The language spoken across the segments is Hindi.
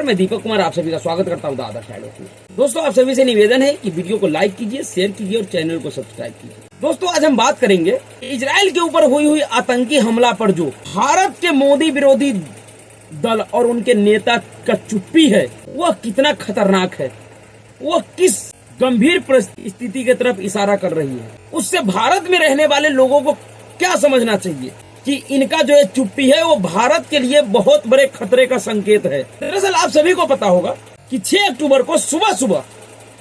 नमस्कार, मैं दीपक कुमार आप सभी का स्वागत करता हूं दादा शायद में। दोस्तों, आप सभी से निवेदन है कि वीडियो को लाइक कीजिए, शेयर कीजिए और चैनल को सब्सक्राइब कीजिए। दोस्तों, आज हम बात करेंगे इजराइल के ऊपर हुई आतंकी हमला पर जो भारत के मोदी विरोधी दल और उनके नेता का चुप्पी है वह कितना खतरनाक है, वह किस गंभीर परिस्थिति की तरफ इशारा कर रही है। उससे भारत में रहने वाले लोगों को क्या समझना चाहिए कि इनका जो चुप्पी है वो भारत के लिए बहुत बड़े खतरे का संकेत है। दरअसल आप सभी को पता होगा कि 6 अक्टूबर को सुबह सुबह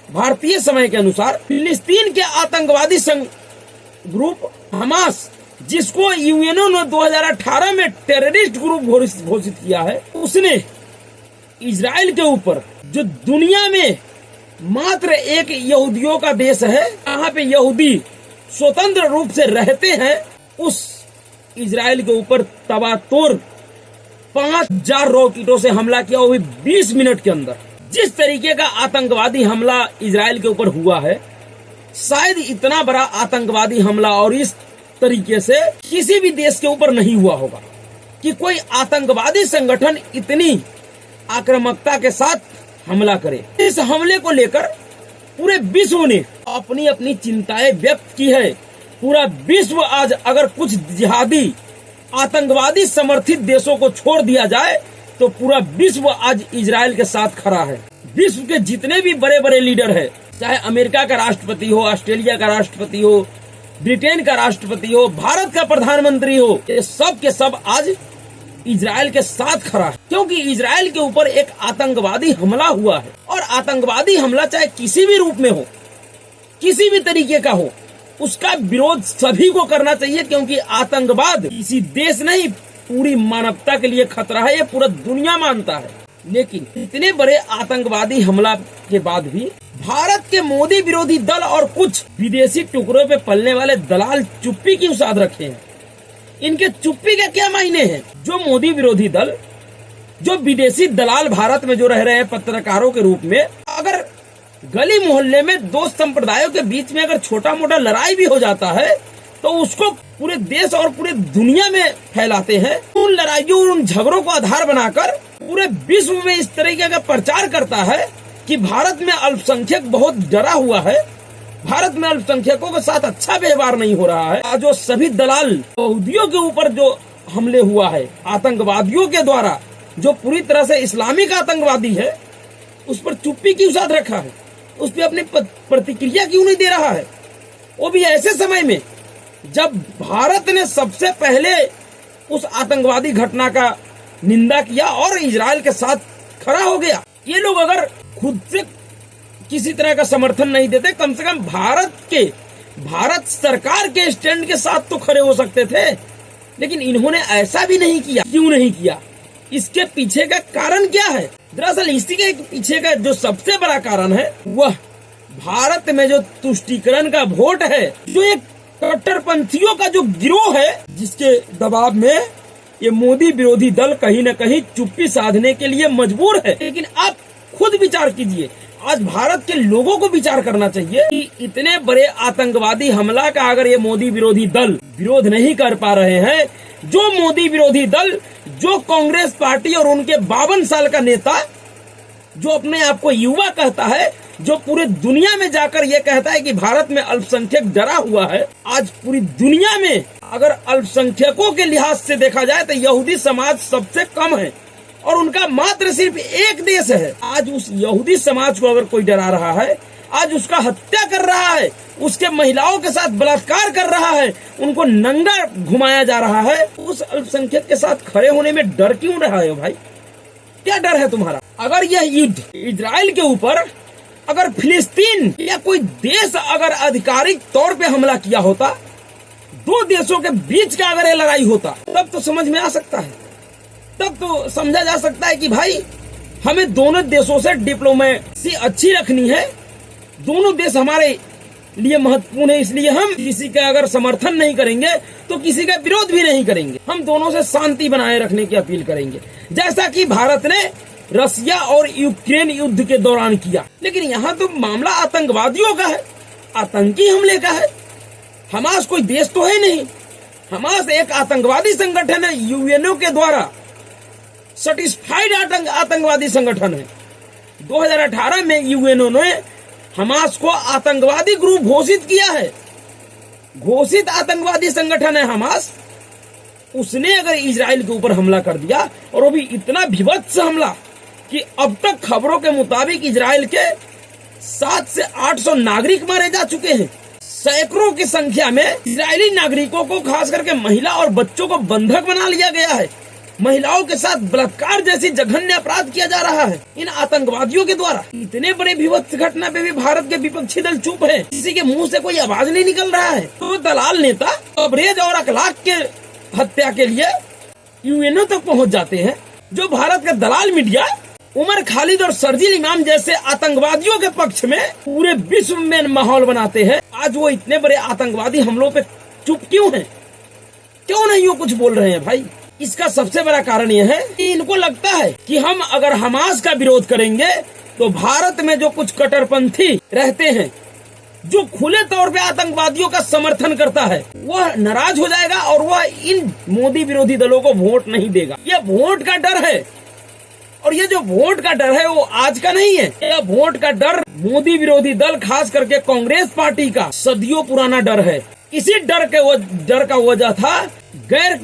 भारतीय समय के अनुसार फिलिस्तीन के आतंकवादी संघ ग्रुप हमास, जिसको यूएनओ ने 2018 में टेररिस्ट ग्रुप घोषित किया है, उसने इजराइल के ऊपर, जो दुनिया में मात्र एक यहूदियों का देश है, यहाँ पे यहूदी स्वतंत्र रूप से रहते हैं, उस इजराइल के ऊपर तबातोड़ 5000 रॉकेटों से हमला किया, वो भी 20 मिनट के अंदर। जिस तरीके का आतंकवादी हमला इजराइल के ऊपर हुआ है, शायद इतना बड़ा आतंकवादी हमला और इस तरीके से किसी भी देश के ऊपर नहीं हुआ होगा कि कोई आतंकवादी संगठन इतनी आक्रामकता के साथ हमला करे। इस हमले को लेकर पूरे विश्व ने अपनी अपनी चिंताएं व्यक्त की है। पूरा विश्व आज अगर कुछ जिहादी आतंकवादी समर्थित देशों को छोड़ दिया जाए तो पूरा विश्व आज इजराइल के साथ खड़ा है। विश्व के जितने भी बड़े बड़े लीडर हैं, चाहे अमेरिका का राष्ट्रपति हो, ऑस्ट्रेलिया का राष्ट्रपति हो, ब्रिटेन का राष्ट्रपति हो, भारत का प्रधानमंत्री हो, ये सब के सब आज इजराइल के साथ खड़ा है, क्योंकि इजराइल के ऊपर एक आतंकवादी हमला हुआ है। और आतंकवादी हमला चाहे किसी भी रूप में हो, किसी भी तरीके का हो, उसका विरोध सभी को करना चाहिए, क्योंकि आतंकवाद किसी देश नहीं, पूरी मानवता के लिए खतरा है, ये पूरा दुनिया मानता है। लेकिन इतने बड़े आतंकवादी हमला के बाद भी भारत के मोदी विरोधी दल और कुछ विदेशी टुकड़ों पे पलने वाले दलाल चुप्पी क्यों साध रखे हैं? इनके चुप्पी के क्या मायने हैं? जो मोदी विरोधी दल, जो विदेशी दलाल भारत में जो रह रहे हैं पत्रकारों के रूप में, अगर गली मोहल्ले में दो संप्रदायों के बीच में अगर छोटा मोटा लड़ाई भी हो जाता है तो उसको पूरे देश और पूरे दुनिया में फैलाते हैं। उन लड़ाइयों, उन झगड़ों को आधार बनाकर पूरे विश्व में इस तरीके का प्रचार करता है कि भारत में अल्पसंख्यक बहुत डरा हुआ है, भारत में अल्पसंख्यकों के साथ अच्छा व्यवहार नहीं हो रहा है। जो सभी दलाल यहूदियों के ऊपर जो हमले हुआ है आतंकवादियों के द्वारा, जो पूरी तरह से इस्लामिक आतंकवादी है, उस पर चुप्पी क्यों साध रखा है? उस पर अपनी प्रतिक्रिया क्यों नहीं दे रहा है? वो भी ऐसे समय में जब भारत ने सबसे पहले उस आतंकवादी घटना का निंदा किया और इजराइल के साथ खड़ा हो गया। ये लोग अगर खुद से किसी तरह का समर्थन नहीं देते, कम से कम भारत सरकार के स्टैंड के साथ तो खड़े हो सकते थे, लेकिन इन्होंने ऐसा भी नहीं किया। क्यों नहीं किया? इसके पीछे का कारण क्या है? दरअसल इसी के पीछे का जो सबसे बड़ा कारण है वह भारत में जो तुष्टीकरण का वोट है, जो एक कट्टरपंथियों का जो गिरोह है, जिसके दबाव में ये मोदी विरोधी दल कहीं न कहीं चुप्पी साधने के लिए मजबूर है। लेकिन आप खुद विचार कीजिए, आज भारत के लोगों को विचार करना चाहिए कि इतने बड़े आतंकवादी हमला का अगर ये मोदी विरोधी दल विरोध नहीं कर पा रहे हैं, जो मोदी विरोधी दल, जो कांग्रेस पार्टी और उनके 52 साल का नेता, जो अपने आप को युवा कहता है, जो पूरे दुनिया में जाकर ये कहता है कि भारत में अल्पसंख्यक डरा हुआ है। आज पूरी दुनिया में अगर अल्पसंख्यकों के लिहाज से देखा जाए तो यहूदी समाज सबसे कम है और उनका मात्र सिर्फ एक देश है। आज उस यहूदी समाज को अगर कोई डरा रहा है, आज उसका हत्या कर रहा है, उसके महिलाओं के साथ बलात्कार कर रहा है, उनको नंगा घुमाया जा रहा है, उस अल्पसंख्यक के साथ खड़े होने में डर क्यों रहा है भाई? क्या डर है तुम्हारा? अगर यह युद्ध इजराइल के ऊपर, अगर फिलिस्तीन या कोई देश अगर आधिकारिक तौर पे हमला किया होता, दो देशों के बीच का अगर ये लड़ाई होता, तब तो समझ में आ सकता है, तब तो समझा जा सकता है कि भाई हमें दोनों देशों से डिप्लोमेसी अच्छी रखनी है, दोनों देश हमारे लिए महत्वपूर्ण है, इसलिए हम किसी का अगर समर्थन नहीं करेंगे तो किसी का विरोध भी नहीं करेंगे, हम दोनों से शांति बनाए रखने की अपील करेंगे, जैसा कि भारत ने रसिया और यूक्रेन युद्ध के दौरान किया। लेकिन यहाँ तो मामला आतंकवादियों का है, आतंकी हमले का है। हमास कोई देश तो है नहीं, हमास एक आतंकवादी संगठन है, यूएनओ के द्वारा सर्टिफाइड आतंकवादी संगठन है। 2018 में यूएनओ ने हमास को आतंकवादी ग्रुप घोषित किया है। घोषित आतंकवादी संगठन है हमास। उसने अगर इजराइल के ऊपर हमला कर दिया, और वो भी इतना भीभत्स हमला कि अब तक खबरों के मुताबिक इजराइल के 700 से 800 नागरिक मारे जा चुके हैं। सैकड़ों की संख्या में इजरायली नागरिकों को, खास करके महिला और बच्चों को बंधक बना लिया गया है। महिलाओं के साथ बलात्कार जैसी जघन्य अपराध किया जा रहा है इन आतंकवादियों के द्वारा। इतने बड़े भीभत्स घटना पे भी भारत के विपक्षी दल चुप है, किसी के मुंह से कोई आवाज नहीं निकल रहा है। तो दलाल नेता अबरेज और अखलाक के हत्या के लिए यूएनओ तक पहुंच जाते हैं। जो भारत का दलाल मीडिया उमर खालिद और शर्जील इमाम जैसे आतंकवादियों के पक्ष में पूरे विश्व में माहौल बनाते हैं, आज वो इतने बड़े आतंकवादी हमलों पे चुप क्यों हैं? क्यों नहीं वो कुछ बोल रहे हैं भाई? इसका सबसे बड़ा कारण यह है कि इनको लगता है कि हम अगर हमास का विरोध करेंगे तो भारत में जो कुछ कट्टरपंथी रहते हैं, जो खुले तौर पे आतंकवादियों का समर्थन करता है, वह नाराज हो जाएगा और वह इन मोदी विरोधी दलों को वोट नहीं देगा। यह वोट का डर है, और ये जो वोट का डर है वो आज का नहीं है। यह वोट का डर मोदी विरोधी दल, खास करके कांग्रेस पार्टी का सदियों पुराना डर है। इसी डर का वजह था गैर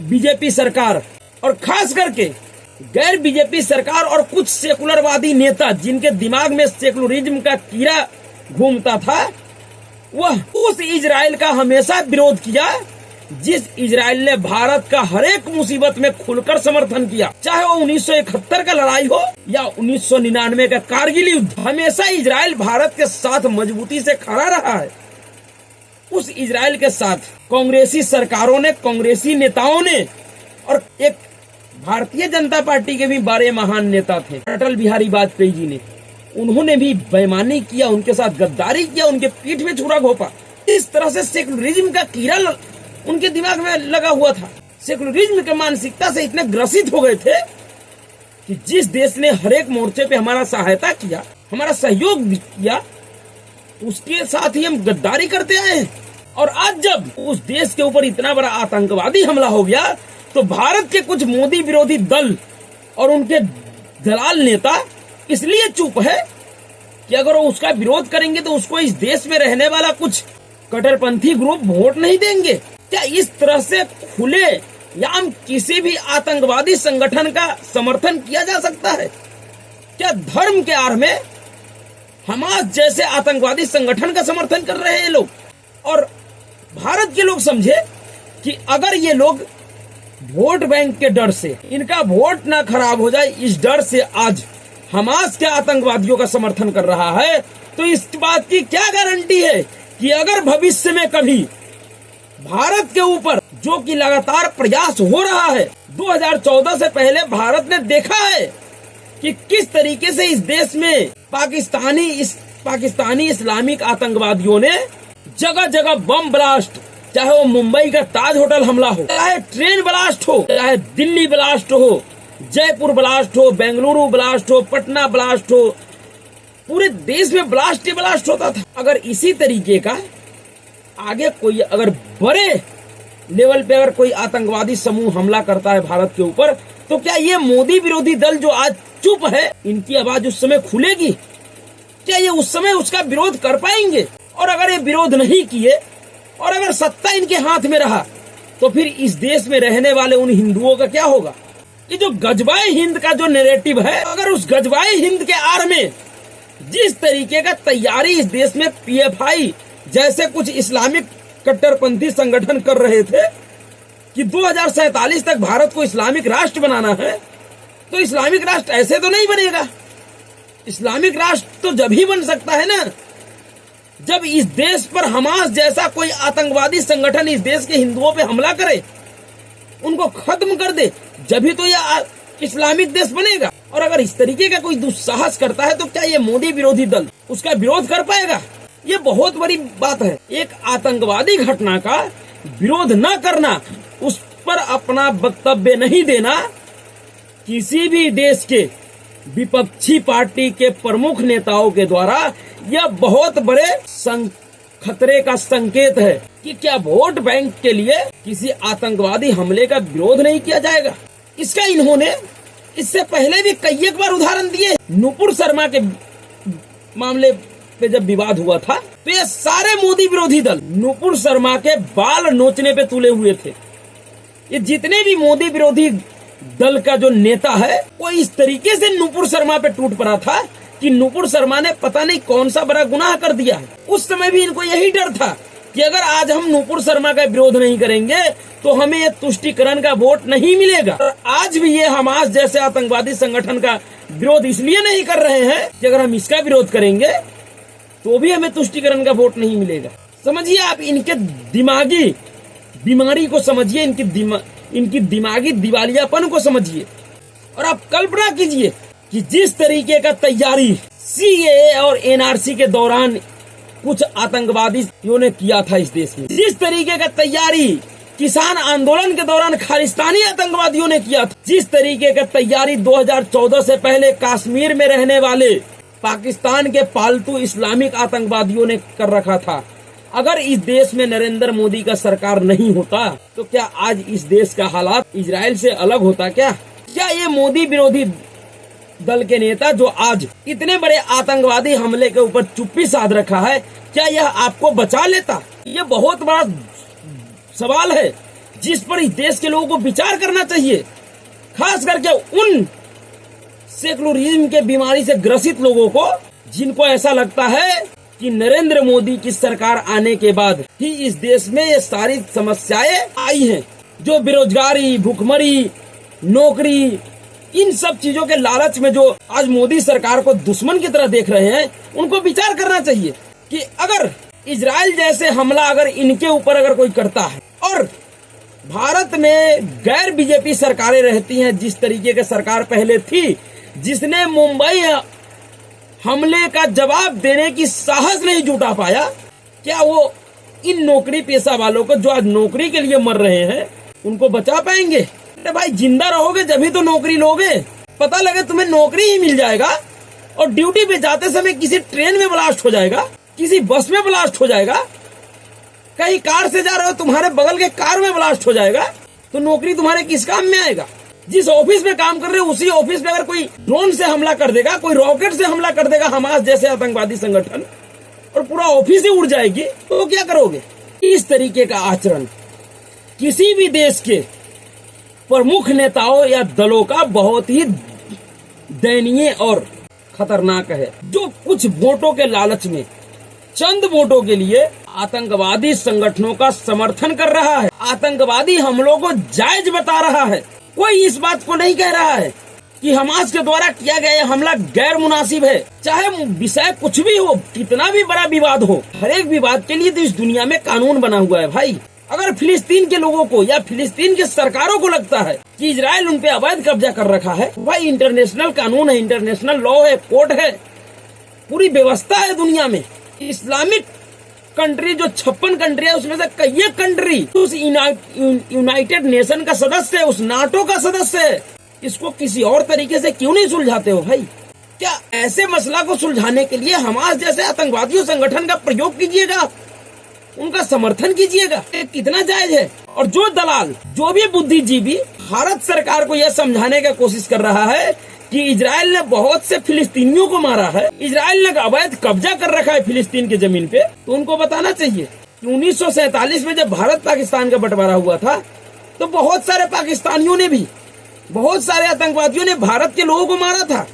बीजेपी सरकार, और खास करके गैर बीजेपी सरकार और कुछ सेकुलरवादी नेता जिनके दिमाग में सेकुलरिज्म का कीड़ा घूमता था, वह उस इजराइल का हमेशा विरोध किया जिस इजराइल ने भारत का हर एक मुसीबत में खुलकर समर्थन किया। चाहे वो 1971 का लड़ाई हो या 1999 का कारगिल युद्ध, हमेशा इजराइल भारत के साथ मजबूती से खड़ा रहा है। उस इजराइल के साथ कांग्रेसी सरकारों ने, कांग्रेसी नेताओं ने, और एक भारतीय जनता पार्टी के भी बड़े महान नेता थे अटल बिहारी वाजपेयी जी ने, उन्होंने भी बेईमानी किया, उनके साथ गद्दारी किया, उनके पीठ में छुरा घोंपा। इस तरह से सेकुलरिज्म का कीड़ा उनके दिमाग में लगा हुआ था। सेकुलरिज्म के मानसिकता से इतने ग्रसित हो गए थे कि जिस देश ने हर एक मोर्चे पे हमारा सहायता किया, हमारा सहयोग भी किया, उसके साथ ही हम गद्दारी करते आए हैं। और आज जब उस देश के ऊपर इतना बड़ा आतंकवादी हमला हो गया, तो भारत के कुछ मोदी विरोधी दल और उनके दलाल नेता इसलिए चुप है कि अगर वो उसका विरोध करेंगे तो उसको इस देश में रहने वाला कुछ कट्टरपंथी ग्रुप वोट नहीं देंगे। क्या इस तरह से खुले या किसी भी आतंकवादी संगठन का समर्थन किया जा सकता है? क्या धर्म के आड़ में हमास जैसे आतंकवादी संगठन का समर्थन कर रहे हैं लोग? और भारत के लोग समझे कि अगर ये लोग वोट बैंक के डर से, इनका वोट ना खराब हो जाए, इस डर से आज हमास के आतंकवादियों का समर्थन कर रहा है, तो इस बात की क्या गारंटी है कि अगर भविष्य में कभी भारत के ऊपर, जो कि लगातार प्रयास हो रहा है, 2014 से पहले भारत ने देखा है कि किस तरीके से इस देश में पाकिस्तानी इस्लामिक आतंकवादियों ने जगह जगह बम ब्लास्ट, चाहे वो मुंबई का ताज होटल हमला हो, चाहे ट्रेन ब्लास्ट हो, चाहे दिल्ली ब्लास्ट हो, जयपुर ब्लास्ट हो, बेंगलुरु ब्लास्ट हो, पटना ब्लास्ट हो, पूरे देश में ब्लास्ट ही ब्लास्ट होता था। अगर इसी तरीके का आगे कोई अगर बड़े लेवल पे अगर कोई आतंकवादी समूह हमला करता है भारत के ऊपर, तो क्या ये मोदी विरोधी दल जो आज चुप है, इनकी आवाज उस समय खुलेगी? क्या ये उस समय उसका विरोध कर पाएंगे? और अगर ये विरोध नहीं किए और अगर सत्ता इनके हाथ में रहा, तो फिर इस देश में रहने वाले उन हिंदुओं का क्या होगा? ये जो गजबाए हिंद का जो नैरेटिव है, अगर उस गजबाए हिंद के आड़ में जिस तरीके का तैयारी इस देश में पीएफआई जैसे कुछ इस्लामिक कट्टरपंथी संगठन कर रहे थे कि 2047 तक भारत को इस्लामिक राष्ट्र बनाना है, तो इस्लामिक राष्ट्र ऐसे तो नहीं बनेगा। इस्लामिक राष्ट्र तो जब ही बन सकता है ना, जब इस देश पर हमास जैसा कोई आतंकवादी संगठन इस देश के हिंदुओं पे हमला करे, उनको खत्म कर दे, जब ही तो यह इस्लामिक देश बनेगा। और अगर इस तरीके का कोई दुस्साहस करता है, तो क्या ये मोदी विरोधी दल उसका विरोध कर पाएगा? ये बहुत बड़ी बात है। एक आतंकवादी घटना का विरोध न करना, उस पर अपना वक्तव्य नहीं देना, किसी भी देश के विपक्षी पार्टी के प्रमुख नेताओं के द्वारा यह बहुत बड़े खतरे का संकेत है कि क्या वोट बैंक के लिए किसी आतंकवादी हमले का विरोध नहीं किया जाएगा। इसका इन्होंने इससे पहले भी कई एक बार उदाहरण दिए। नुपुर शर्मा के मामले पे जब विवाद हुआ था तो ये सारे मोदी विरोधी दल नुपुर शर्मा के बाल नोचने पे तुले हुए थे। ये जितने भी मोदी विरोधी दल का जो नेता है वो इस तरीके से नुपुर शर्मा पे टूट पड़ा था कि नुपुर शर्मा ने पता नहीं कौन सा बड़ा गुनाह कर दिया है। उस समय भी इनको यही डर था कि अगर आज हम नुपुर शर्मा का विरोध नहीं करेंगे तो हमें ये तुष्टीकरण का वोट नहीं मिलेगा। और आज भी ये हमास जैसे आतंकवादी संगठन का विरोध इसलिए नहीं कर रहे हैं कि अगर हम इसका विरोध करेंगे तो भी हमें तुष्टीकरण का वोट नहीं मिलेगा। समझिए आप इनके दिमागी बीमारी को समझिए, इनकी दिमागी दिवालियापन को समझिए। और आप कल्पना कीजिए कि जिस तरीके का तैयारी सीएए और एनआरसी के दौरान कुछ आतंकवादियों ने किया था इस देश में, जिस तरीके का तैयारी किसान आंदोलन के दौरान खालिस्तानी आतंकवादियों ने किया था, जिस तरीके का तैयारी 2014 से पहले कश्मीर में रहने वाले पाकिस्तान के पालतू इस्लामिक आतंकवादियों ने कर रखा था, अगर इस देश में नरेंद्र मोदी का सरकार नहीं होता तो क्या आज इस देश का हालात इजराइल से अलग होता? क्या ये मोदी विरोधी दल के नेता जो आज इतने बड़े आतंकवादी हमले के ऊपर चुप्पी साध रखा है, क्या यह आपको बचा लेता? ये बहुत बड़ा सवाल है जिस पर इस देश के लोगों को विचार करना चाहिए, खास करके उन सेकुलरिज्म के बीमारी से ग्रसित लोगों को जिनको ऐसा लगता है कि नरेंद्र मोदी की सरकार आने के बाद ही इस देश में ये सारी समस्याएं आई हैं, जो बेरोजगारी, भूखमरी, नौकरी, इन सब चीजों के लालच में जो आज मोदी सरकार को दुश्मन की तरह देख रहे हैं, उनको विचार करना चाहिए कि अगर इजराइल जैसे हमला अगर इनके ऊपर अगर कोई करता है और भारत में गैर बीजेपी सरकारें रहती हैं, जिस तरीके की सरकार पहले थी जिसने मुंबई हमले का जवाब देने की साहस नहीं जुटा पाया, क्या वो इन नौकरी पेशा वालों को जो आज नौकरी के लिए मर रहे हैं उनको बचा पाएंगे? अरे भाई, जिंदा रहोगे जब ही तो नौकरी लोगे। पता लगे तुम्हें नौकरी ही मिल जाएगा और ड्यूटी पे जाते समय किसी ट्रेन में ब्लास्ट हो जाएगा, किसी बस में ब्लास्ट हो जाएगा, कहीं कार से जा रहे हो तुम्हारे बगल के कार में ब्लास्ट हो जाएगा, तो नौकरी तुम्हारे किस काम में आएगा? जिस ऑफिस में काम कर रहे हो उसी ऑफिस में अगर कोई ड्रोन से हमला कर देगा, कोई रॉकेट से हमला कर देगा हमास जैसे आतंकवादी संगठन, और पूरा ऑफिस ही उड़ जाएगी, तो क्या करोगे? इस तरीके का आचरण किसी भी देश के प्रमुख नेताओं या दलों का बहुत ही दयनीय और खतरनाक है, जो कुछ वोटों के लालच में, चंद वोटों के लिए आतंकवादी संगठनों का समर्थन कर रहा है, आतंकवादी हमलों को जायज बता रहा है। कोई इस बात को नहीं कह रहा है कि हमास के द्वारा किया गया हमला गैर मुनासिब है। चाहे विषय कुछ भी हो, कितना भी बड़ा विवाद हो, हर एक विवाद के लिए तो इस दुनिया में कानून बना हुआ है भाई। अगर फिलिस्तीन के लोगों को या फिलिस्तीन के सरकारों को लगता है कि इजराइल उन पे अवैध कब्जा कर रखा है, भाई इंटरनेशनल कानून है, इंटरनेशनल लॉ है, कोर्ट है, पूरी व्यवस्था है दुनिया में। इस्लामिक कंट्री जो 56 कंट्री है उसमें से कई कंट्री उस यूनाइटेड नेशन का सदस्य है, उस नाटो का सदस्य है। इसको किसी और तरीके से क्यों नहीं सुलझाते हो भाई? क्या ऐसे मसला को सुलझाने के लिए हमास जैसे आतंकवादियों संगठन का प्रयोग कीजिएगा, उनका समर्थन कीजिएगा? कितना जायज है? और जो दलाल, जो भी बुद्धिजीवी भारत सरकार को यह समझाने का कोशिश कर रहा है कि इजराइल ने बहुत से फिलिस्तीनियों को मारा है, इजराइल ने अवैध कब्जा कर रखा है फिलिस्तीन की जमीन पे, तो उनको बताना चाहिए कि 1947 में जब भारत पाकिस्तान का बंटवारा हुआ था तो बहुत सारे पाकिस्तानियों ने भी, बहुत सारे आतंकवादियों ने भारत के लोगों को मारा था।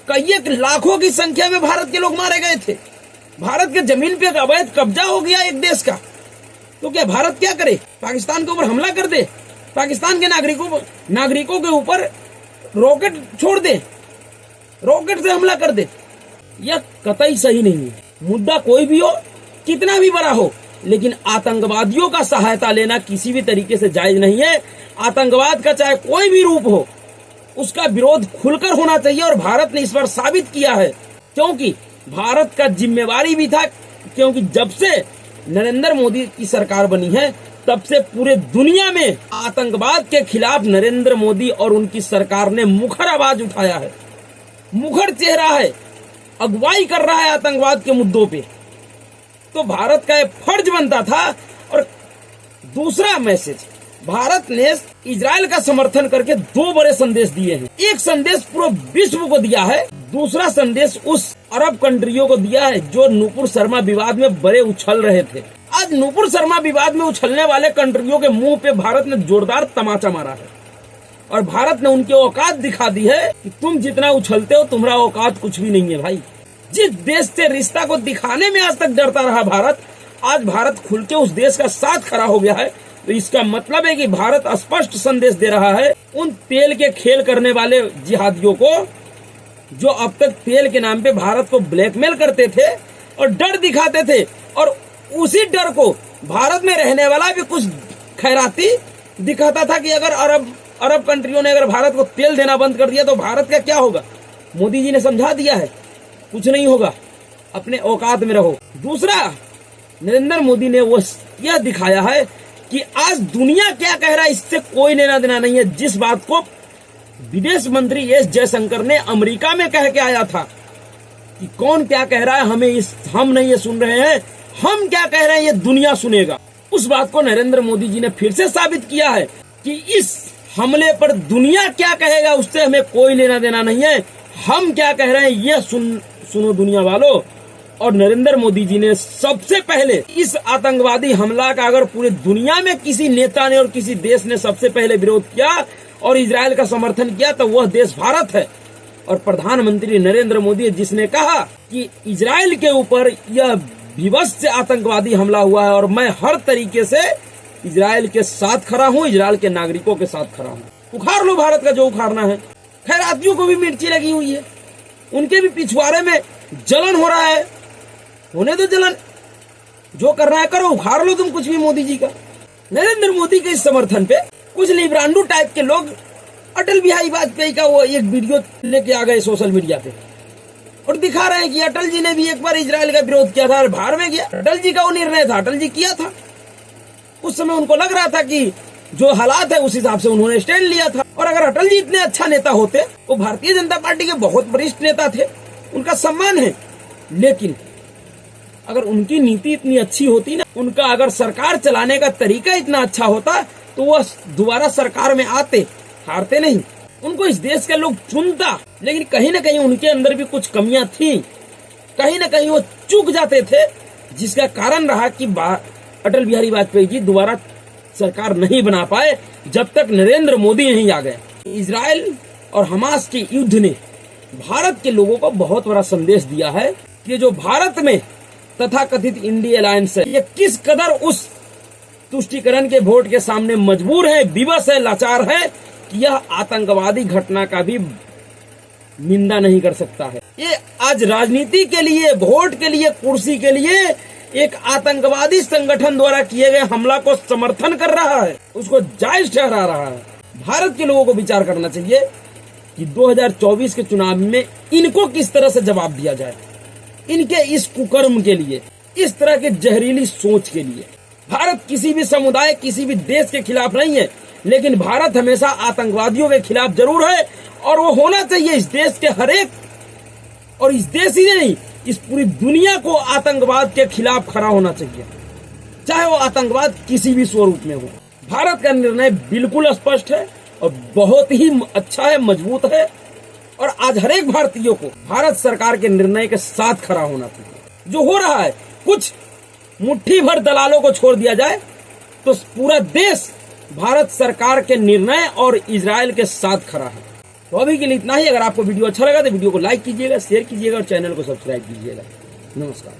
कई लाखों की संख्या में भारत के लोग मारे गए थे। भारत के जमीन पे अवैध कब्जा हो गया एक देश का, तो क्या भारत क्या करे? पाकिस्तान के ऊपर हमला कर दे, पाकिस्तान के नागरिकों के ऊपर रॉकेट छोड़ दे, रॉकेट से हमला कर दे? यह कतई सही नहीं है। मुद्दा कोई भी हो, कितना भी बड़ा हो, लेकिन आतंकवादियों का सहायता लेना किसी भी तरीके से जायज नहीं है। आतंकवाद का चाहे कोई भी रूप हो, उसका विरोध खुलकर होना चाहिए और भारत ने इस बार साबित किया है, क्योंकि भारत का जिम्मेवारी भी था, क्योंकि जब से नरेंद्र मोदी की सरकार बनी है तब से पूरे दुनिया में आतंकवाद के खिलाफ नरेंद्र मोदी और उनकी सरकार ने मुखर आवाज उठाया है, मुखर चेहरा है, अगुवाई कर रहा है आतंकवाद के मुद्दों पे। तो भारत का ये फर्ज बनता था। और दूसरा मैसेज भारत ने इजराइल का समर्थन करके दो बड़े संदेश दिए हैं। एक संदेश पूरे विश्व को दिया है, दूसरा संदेश उस अरब कंट्रियों को दिया है जो नूपुर शर्मा विवाद में बड़े उछल रहे थे। आज नूपुर शर्मा विवाद में उछलने वाले कंट्रियों के मुंह पे भारत ने जोरदार तमाचा मारा है और भारत ने उनकी औकात दिखा दी है कि तुम जितना उछलते हो तुम्हारा औकात कुछ भी नहीं है भाई। जिस देश से रिश्ता को दिखाने में आज तक डरता रहा भारत, आज भारत खुल के उस देश का साथ खड़ा हो गया है। तो इसका मतलब है कि भारत स्पष्ट संदेश दे रहा है उन तेल के खेल करने वाले जिहादियों को जो अब तक तेल के नाम पे भारत को ब्लैकमेल करते थे और डर दिखाते थे, और उसी डर को भारत में रहने वाला भी कुछ खैराती दिखाता था कि अगर अरब कंट्रियों ने अगर भारत को तेल देना बंद कर दिया तो भारत का क्या होगा। मोदी जी ने समझा दिया है कुछ नहीं होगा, अपने औकात में रहो। दूसरा, नरेंद्र मोदी ने वो यह दिखाया है कि आज दुनिया क्या कह रहा है इससे कोई लेना देना नहीं है। जिस बात को विदेश मंत्री एस जयशंकर ने अमेरिका में कह के आया था कि कौन क्या कह रहा है हम नहीं ये सुन रहे हैं, हम क्या कह रहे हैं ये दुनिया सुनेगा, उस बात को नरेंद्र मोदी जी ने फिर से साबित किया है कि इस हमले पर दुनिया क्या कहेगा उससे हमें कोई लेना देना नहीं है, हम क्या कह रहे हैं ये सुनो दुनिया वालों। और नरेंद्र मोदी जी ने सबसे पहले इस आतंकवादी हमला का अगर पूरी दुनिया में किसी नेता ने और किसी देश ने सबसे पहले विरोध किया और इजराइल का समर्थन किया तो वह देश भारत है। और प्रधानमंत्री नरेंद्र मोदी जिसने कहा कि इजराइल के ऊपर यह विवश आतंकवादी हमला हुआ है और मैं हर तरीके से इजराइल के साथ खड़ा हूँ, इजराइल के नागरिकों के साथ खड़ा हूँ। उखाड़ लो भारत का जो उखाड़ना है। खैरातियों को भी मिर्ची लगी हुई है, उनके भी पिछवाड़े में जलन हो रहा है, होने दो जलन, जो करना है करो, उखाड़ लो तुम कुछ भी मोदी जी का। नरेंद्र मोदी के इस समर्थन पे कुछ लिब्रांडू टाइप के लोग अटल बिहारी वाजपेयी का वो एक वीडियो लेके आ गए सोशल मीडिया पे और दिखा रहे हैं कि अटल जी ने भी एक बार इजराइल का विरोध किया था और बाहर में गया। अटल जी का वो निर्णय था, अटल जी किया था। उस समय उनको लग रहा था कि जो हालात है उस हिसाब से उन्होंने स्टैंड लिया था। और अगर अटल जी इतने अच्छा नेता होते, वो भारतीय जनता पार्टी के बहुत वरिष्ठ नेता थे, उनका सम्मान है, लेकिन अगर उनकी नीति इतनी अच्छी होती ना, उनका अगर सरकार चलाने का तरीका इतना अच्छा होता तो वह दोबारा सरकार में आते, हारते नहीं। उनको इस देश के लोग चुनता, लेकिन कहीं ना कहीं उनके अंदर भी कुछ कमियां थी, कहीं ना कहीं वो चूक जाते थे, जिसका कारण रहा कि अटल बिहारी वाजपेयी जी दोबारा सरकार नहीं बना पाए जब तक नरेंद्र मोदी नहीं आ गए। इजराइल और हमास के युद्ध ने भारत के लोगों को बहुत बड़ा संदेश दिया है कि जो भारत में तथाकथित इंडिया अलायंस है, ये किस कदर उस तुष्टीकरण के वोट के सामने मजबूर है, विवश है, लाचार है कि यह आतंकवादी घटना का भी निंदा नहीं कर सकता है। ये आज राजनीति के लिए, वोट के लिए, कुर्सी के लिए एक आतंकवादी संगठन द्वारा किए गए हमला को समर्थन कर रहा है, उसको जायज ठहरा रहा है। भारत के लोगों को विचार करना चाहिए कि 2024 के चुनाव में इनको किस तरह से जवाब दिया जाए, इनके इस कुकर्म के लिए, इस तरह के जहरीली सोच के लिए। भारत किसी भी समुदाय, किसी भी देश के खिलाफ नहीं है, लेकिन भारत हमेशा आतंकवादियों के खिलाफ जरूर है और वो होना चाहिए इस देश के हरेक, और इस देश ही नहीं, इस पूरी दुनिया को आतंकवाद के खिलाफ खड़ा होना चाहिए, चाहे वो आतंकवाद किसी भी स्वरूप में हो। भारत का निर्णय बिल्कुल स्पष्ट है और बहुत ही अच्छा है, मजबूत है, और आज हरेक भारतीयों को भारत सरकार के निर्णय के साथ खड़ा होना चाहिए। जो हो रहा है, कुछ मुट्ठी भर दलालों को छोड़ दिया जाए तो पूरा देश भारत सरकार के निर्णय और इजराइल के साथ खड़ा है। तो अभी के लिए इतना ही। अगर आपको वीडियो अच्छा लगा तो वीडियो को लाइक कीजिएगा, शेयर कीजिएगा और चैनल को सब्सक्राइब कीजिएगा। नमस्कार।